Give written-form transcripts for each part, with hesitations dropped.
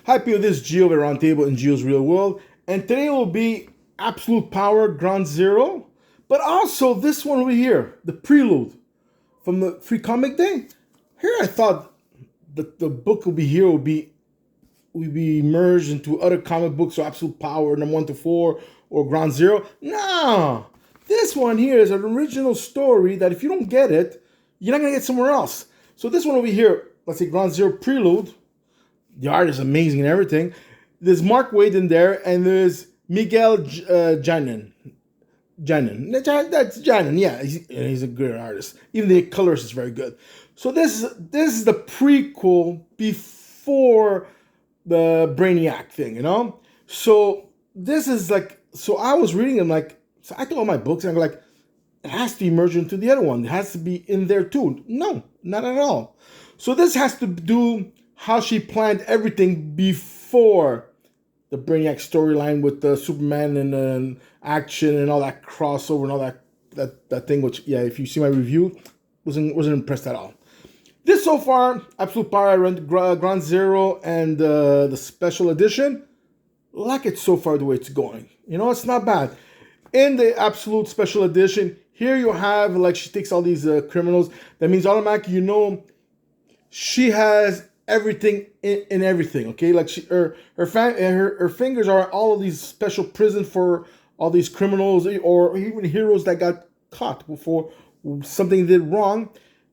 Hi people, this is Geo at Aroundtable in Geo's Real World, and today will be Absolute Power Ground Zero, but also this one over here, the prelude from the Free Comic Day. Here I thought that the book will be here would be merged into other comic books, so Absolute Power number 1 to 4 or Ground Zero. No, this one here is an original story that if you don't get it, you're not gonna get somewhere else. So this one over here, let's say Ground Zero Prelude. The art is amazing and everything. There's Mark Waid in there, and there's Miguel Janin. That's Janin. Yeah, he's a good artist. Even the colors is very good. So this is the prequel before the Brainiac thing, you know. So this is like, so I was reading them like, so I took all my books and I'm like, it has to be merged into the other one. It has to be in there too. No, not at all. So this has to do how she planned everything before the Brainiac storyline with the Superman and action and all that crossover and all that thing. Which, yeah, if you see my review, wasn't impressed at all. This so far, Absolute Power, I read Ground Zero and the special edition. Like it so far the way it's going. You know, it's not bad. In the Absolute Special Edition, here you have, like, she takes all these criminals. That means automatically, you know, she has everything in everything, okay? Like her fingers are all of these special prison for all these criminals or even heroes that got caught before something did wrong,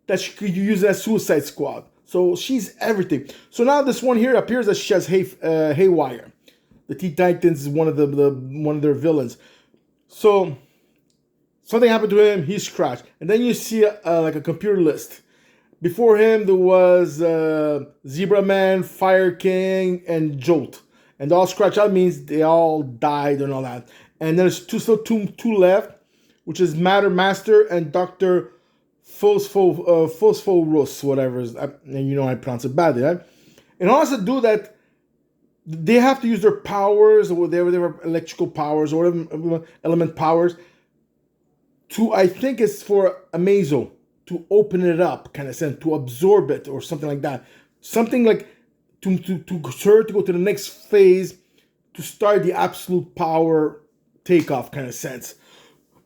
that she could use as Suicide Squad. So she's everything. So now this one here appears that she has Haywire. The Teen Titans is one of their villains. So something happened to him, he's scratched, and then you see like a computer list. Before him, there was Zebra Man, Fire King, and Jolt. And all scratched out means they all died and all that. And there's two left, which is Matter Master and Dr. Phosphorus, whatever. And you know I pronounce it badly, right? And also do that, they have to use their powers, or whatever electrical powers, or whatever element powers, to, I think it's for Amazo, to open it up, kind of sense, to absorb it or something like that. Something like to her to go to the next phase, to start the Absolute Power takeoff, kind of sense.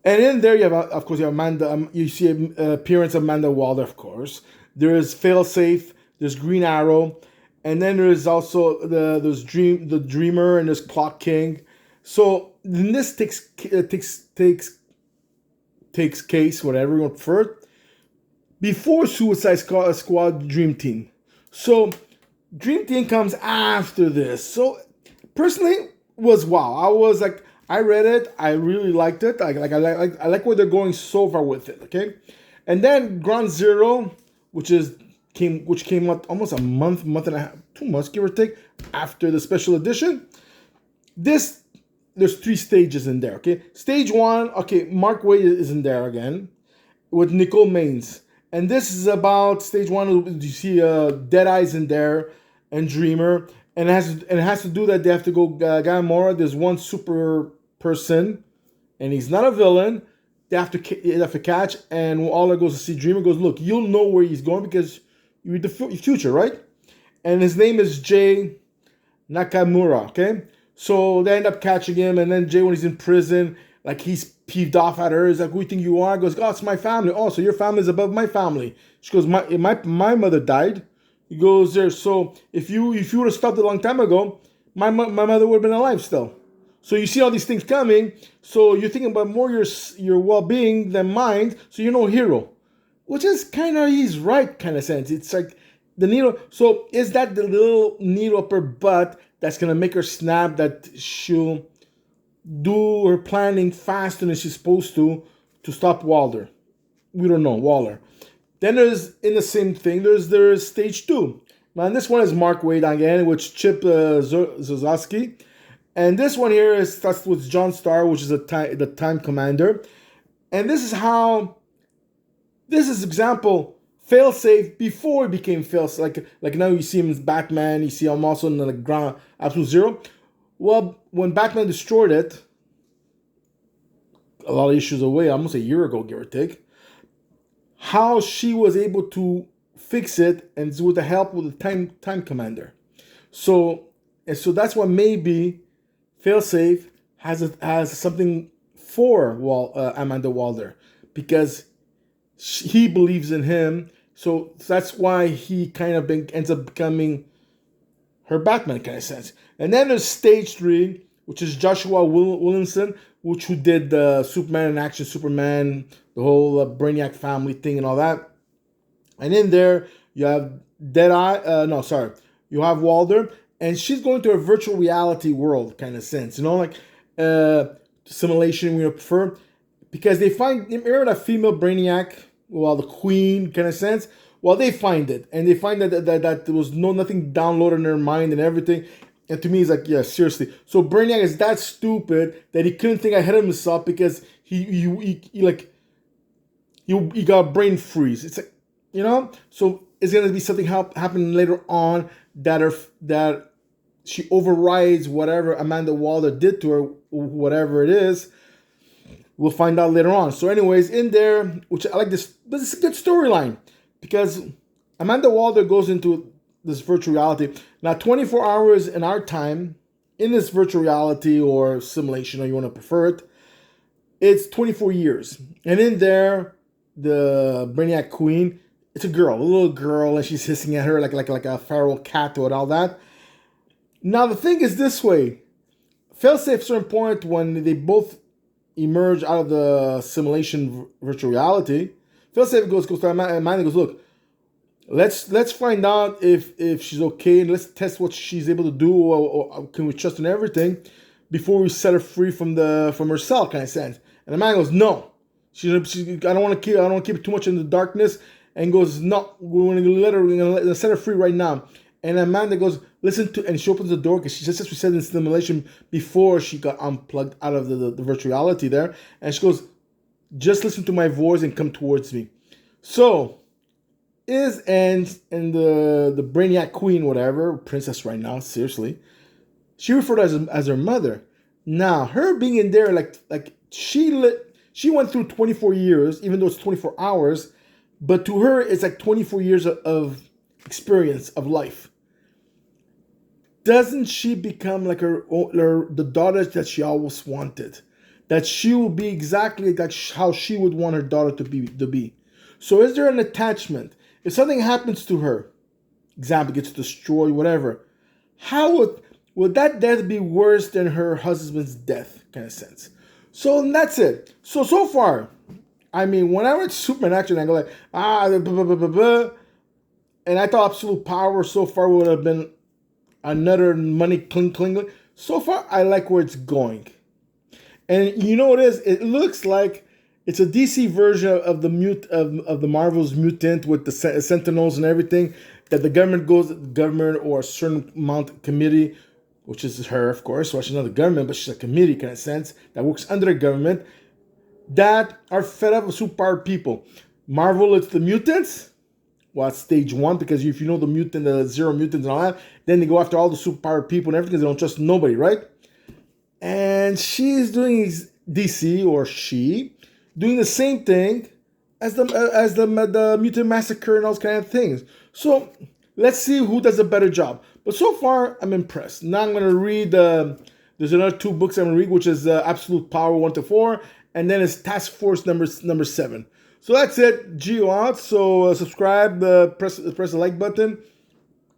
And in there you have, of course, you have Amanda. You see an appearance of Amanda Waller, of course. There is Failsafe. There's Green Arrow, and then there is also the Dreamer, and there's Clock King. So this takes case, whatever you want to prefer, before Suicide Squad Dream Team. So Dream Team comes after this. So personally, was wow. I was like, I read it, I really liked it. I like where they're going so far with it. Okay, and then Ground Zero, which came out almost a month and a half, 2 months, give or take, after the special edition. There's 3 stages in there. Okay, stage 1. Okay, Mark Waid is in there again with Nicole Maines. And this is about stage 1. You see Deadeye's in there and Dreamer. And it has to do that they have to go Gamora. There's one super person, and he's not a villain. They have to catch. And when Waller goes to see Dreamer, goes, look, you'll know where he's going because you read the future, right? And his name is Jay Nakamura, okay? So they end up catching him, and then Jay, when he's in prison, like, he's peeved off at her. He's like, who do you think you are? He goes, oh, it's my family. Oh, so your family is above my family. She goes, my mother died. He goes there. So if you would have stopped a long time ago, my mother would have been alive still. So you see all these things coming. So you're thinking about more your well-being than mine. So you're no hero, which is kind of, he's right, kind of sense. It's like the needle. So is that the little needle up her butt that's gonna make her snap, that she'll do her planning faster than she's supposed to stop Waller? We don't know, Waller. Then there's, in the same thing, there's stage 2. Now, this one is Mark Waid again, with Chip Zdarsky. And this one here starts with John Starr, which is the Time Commander. And this is example, Failsafe before he became Failsafe. Like now you see him as Batman, you see him also in the ground, Absolute Zero. Well, when Batman destroyed it, a lot of issues away, almost a year ago, give or take, how she was able to fix it, and with the help with the time commander. So And so that's why maybe Failsafe has something for Amanda Walder, because he believes in him. So that's why he kind of ends up becoming her Batman kind of sense. And then there's Stage 3, which is Joshua Williamson, who did the Superman in Action, Superman, the whole Brainiac family thing and all that. And in there, you have you have Walder, and she's going to a virtual reality world kind of sense, like simulation we prefer, because they find, remember that female Brainiac, well, the Queen kind of sense. Well, they find it, and they find that there was nothing downloaded in their mind and everything. And to me, it's like, yeah, seriously. So Brainiac is that stupid that he couldn't think ahead of himself, because he got a brain freeze. It's like, so it's gonna be something happening later on that she overrides whatever Amanda Waller did to her, whatever it is. We'll find out later on. So anyways, in there, which I like this is a good storyline, because Amanda Waller goes into this virtual reality. Now, 24 hours in our time, in this virtual reality or simulation, or you want to prefer it, it's 24 years. And in there, the Brainiac Queen, it's a little girl, and she's hissing at her like a feral cat or all that. Now, the thing is this way. Failsafes are important when they both emerge out of the simulation virtual reality. Failsafe goes to Amanda and goes, look, let's find out if she's okay, and let's test what she's able to do, or can we trust in everything before we set her free from her cell kind of sense. And Amanda goes, no, I don't want to keep it too much in the darkness, and goes, no, we're going to set her free right now. And Amanda goes, and she opens the door, because she just, as we said in simulation before she got unplugged out of the virtual reality there, and she goes, just listen to my voice and come towards me. So and the Brainiac Queen, whatever, princess right now, seriously, she referred to as her mother. Now, her being in there, like she went through 24 years, even though it's 24 hours, but to her, it's like 24 years of experience of life. Doesn't she become like the daughter that she always wanted? That she will be exactly like how she would want her daughter to be. So is there an attachment? If something happens to her, example, gets destroyed, whatever, how would that death be worse than her husband's death, kind of sense? So that's it. So far, I mean, when I read Superman Action, I go like, blah, blah, blah, blah, blah, and I thought Absolute Power so far would have been another money cling. So far, I like where it's going. And you know what it is? It looks like it's a DC version of the Marvel's Mutant, with the Sentinels and everything, that the government or a certain amount committee, which is her, of course, well, she's not the government, but she's a committee kind of sense that works under the government, that are fed up with superpowered people. Marvel, it's the mutants. Well, it's stage 1, because if you know the Zero mutants and all that, then they go after all the superpowered people and everything, because they don't trust nobody, right? And she's doing doing the same thing as the Mutant Massacre and all those kind of things. So let's see who does a better job. But so far, I'm impressed. Now I'm going to read, there's another 2 books I'm going to read, which is Absolute Power 1-4, and then it's Task Force number 7. So that's it. Geo out. So subscribe, press the like button.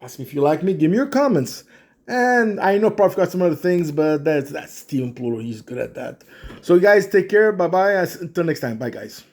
Ask me if you like me. Give me your comments. And I know probably forgot some other things, but that's Steven Pluto. He's good at that. So guys, take care. Bye-bye. Until next time. Bye, guys.